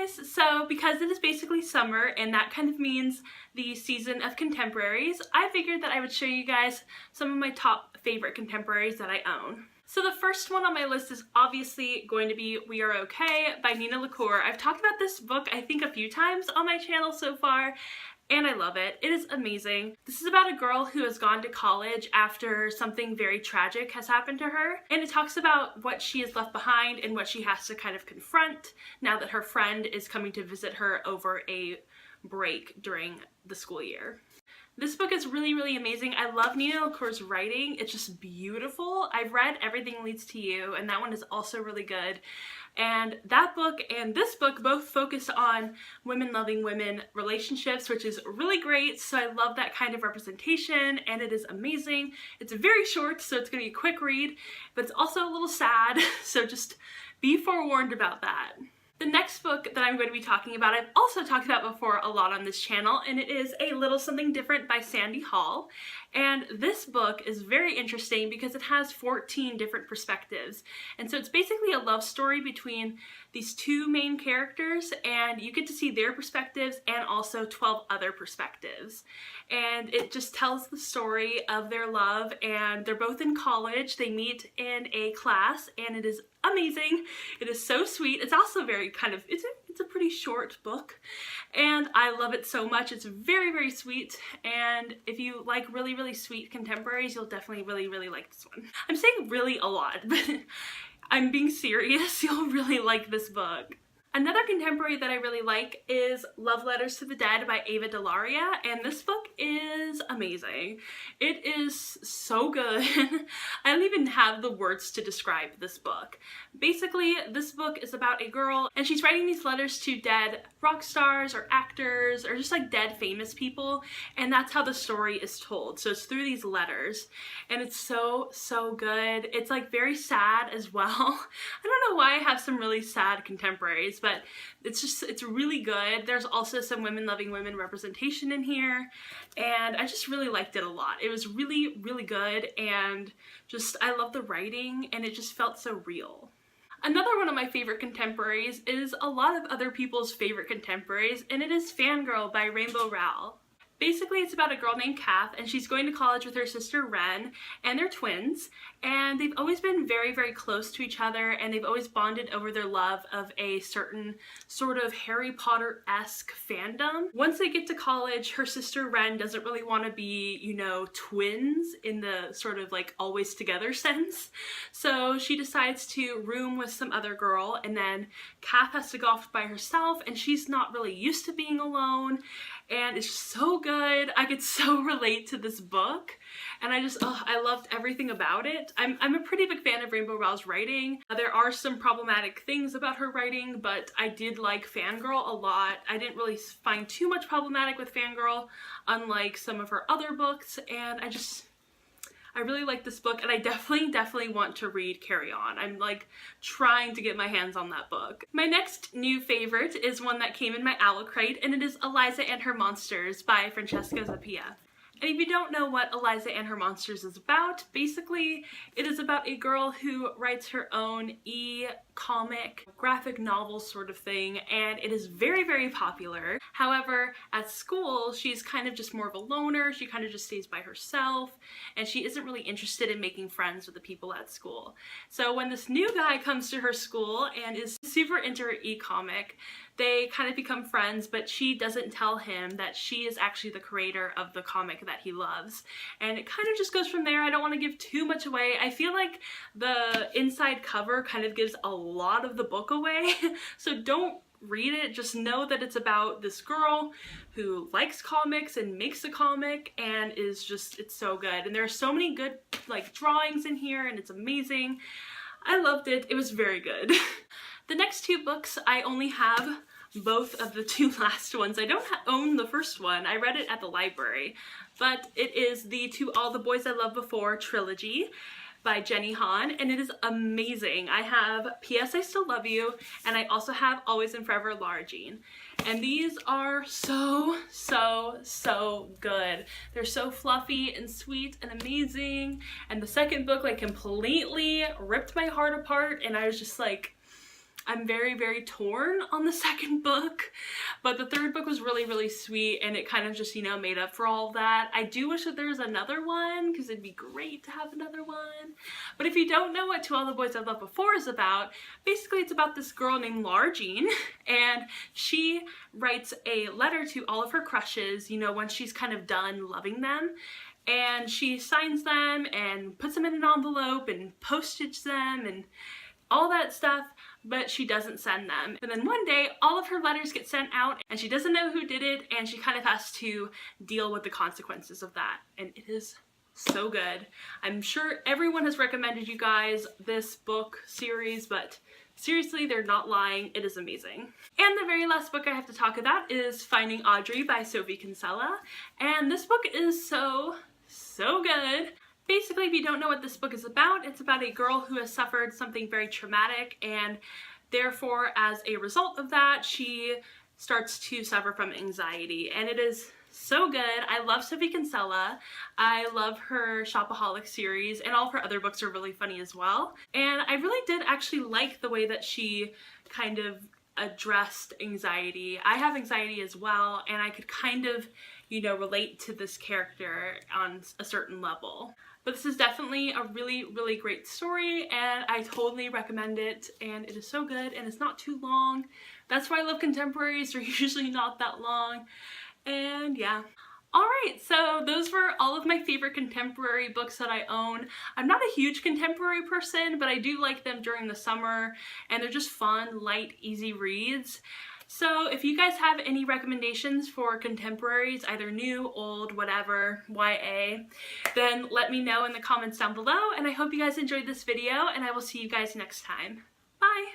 guys! So because it is basically summer and that kind of means the season of contemporaries, I figured that I would show you guys some of my top favorite contemporaries that I own. So the first one on my list is obviously going to be We Are Okay by Nina LaCour. I've talked about this book I think a few times on my channel so far, and I love it. It is amazing. This is about a girl who has gone to college after something very tragic has happened to her, and it talks about what she has left behind and what she has to kind of confront now that her friend is coming to visit her over a break during the school year. This book is really, really amazing. I love Nina LaCour's writing. It's just beautiful. I've read Everything Leads to You, and that one is also really good. And that book and this book both focus on women loving women relationships, which is really great. So I love that kind of representation, and it is amazing. It's very short, so it's gonna be a quick read, but it's also a little sad, so just be forewarned about that. The next book that I'm going to be talking about, I've also talked about before a lot on this channel, and it is A Little Something Different by Sandy Hall. And this book is very interesting because it has 14 different perspectives. And so it's basically a love story between these two main characters, and you get to see their perspectives and also 12 other perspectives. And it just tells the story of their love, and they're both in college. They meet in a class, and it is amazing. It is so sweet. It's also very kind of, it's a pretty short book, and I love it so much. It's very, very sweet, and if you like really, really sweet contemporaries, you'll definitely really, really like this one. I'm saying really a lot, but I'm being serious. You'll really like this book. Another contemporary that I really like is Love Letters to the Dead by Ava DeLaria, and this book is amazing. It is so good. I don't even have the words to describe this book. Basically, this book is about a girl, and she's writing these letters to dead rock stars or actors or just like dead famous people, and that's how the story is told. So it's through these letters, and it's so, so good. It's like very sad as well. I don't know why I have some really sad contemporaries, but it's really good. There's also some women loving women representation in here, and I just really liked it a lot. It was really, really good, and just I love the writing, and it just felt so real. Another one of my favorite contemporaries is a lot of other people's favorite contemporaries, and it is Fangirl by Rainbow Rowell. Basically, it's about a girl named Kath, and she's going to college with her sister Ren, and they're twins, and they've always been very, very close to each other, and they've always bonded over their love of a certain sort of Harry Potter-esque fandom. Once they get to college, her sister Ren doesn't really want to be, you know, twins in the sort of like always together sense, so she decides to room with some other girl, and then Kath has to go off by herself, and she's not really used to being alone, and it's just so good. I could so relate to this book, and I loved everything about it. I'm a pretty big fan of Rainbow Rowell's writing. There are some problematic things about her writing, but I did like Fangirl a lot. I didn't really find too much problematic with Fangirl, unlike some of her other books, and I really like this book, and I definitely want to read Carry On. I'm like trying to get my hands on that book. My next new favorite is one that came in my Owl Crate, and it is Eliza and Her Monsters by Francesca Zappia. And if you don't know what Eliza and Her Monsters is about, basically it is about a girl who writes her own e-comic graphic novel sort of thing, and it is very, very popular. However, at school, she's kind of just more of a loner. She kind of just stays by herself, and she isn't really interested in making friends with the people at school. So when this new guy comes to her school and is super into her e-comic, they kind of become friends, but she doesn't tell him that she is actually the creator of the comic that he loves. And it kind of just goes from there. I don't want to give too much away. I feel like the inside cover kind of gives a lot of the book away, so don't read it. Just know that it's about this girl who likes comics and makes a comic, and it's so good. And there are so many good like drawings in here, and it's amazing. I loved it. It was very good. The next two books, I only have both of the two last ones. I don't own the first one. I read it at the library, but it is the To All the Boys I Loved Before trilogy by Jenny Han, and it is amazing. I have P.S. I Still Love You, and I also have Always and Forever Lara Jean. And these are so, so, so good. They're so fluffy and sweet and amazing. And the second book like completely ripped my heart apart, and I was just like, I'm very, very torn on the second book, but the third book was really, really sweet, and it kind of just, you know, made up for all of that. I do wish that there was another one, because it'd be great to have another one. But if you don't know what To All the Boys I've Loved Before is about, basically it's about this girl named Laura Jean, and she writes a letter to all of her crushes, you know, once she's kind of done loving them. And she signs them and puts them in an envelope and postage them and all that stuff, but she doesn't send them. And then one day, all of her letters get sent out and she doesn't know who did it, and she kind of has to deal with the consequences of that. And it is so good. I'm sure everyone has recommended you guys this book series, but seriously, they're not lying. It is amazing. And the very last book I have to talk about is Finding Audrey by Sophie Kinsella. And this book is so good. Basically, if you don't know what this book is about, it's about a girl who has suffered something very traumatic, and therefore, as a result of that, she starts to suffer from anxiety. And it is so good. I love Sophie Kinsella. I love her Shopaholic series, and all of her other books are really funny as well. And I really did actually like the way that she kind of addressed anxiety. I have anxiety as well, and I could kind of, you know, relate to this character on a certain level. But this is definitely a really, really great story, and I totally recommend it, and it is so good, and it's not too long. That's why I love contemporaries. They're usually not that long. And yeah. Alright, so those were all of my favorite contemporary books that I own. I'm not a huge contemporary person, but I do like them during the summer, and they're just fun, light, easy reads. So if you guys have any recommendations for contemporaries, either new, old, whatever, YA, then let me know in the comments down below, and I hope you guys enjoyed this video, and I will see you guys next time. Bye!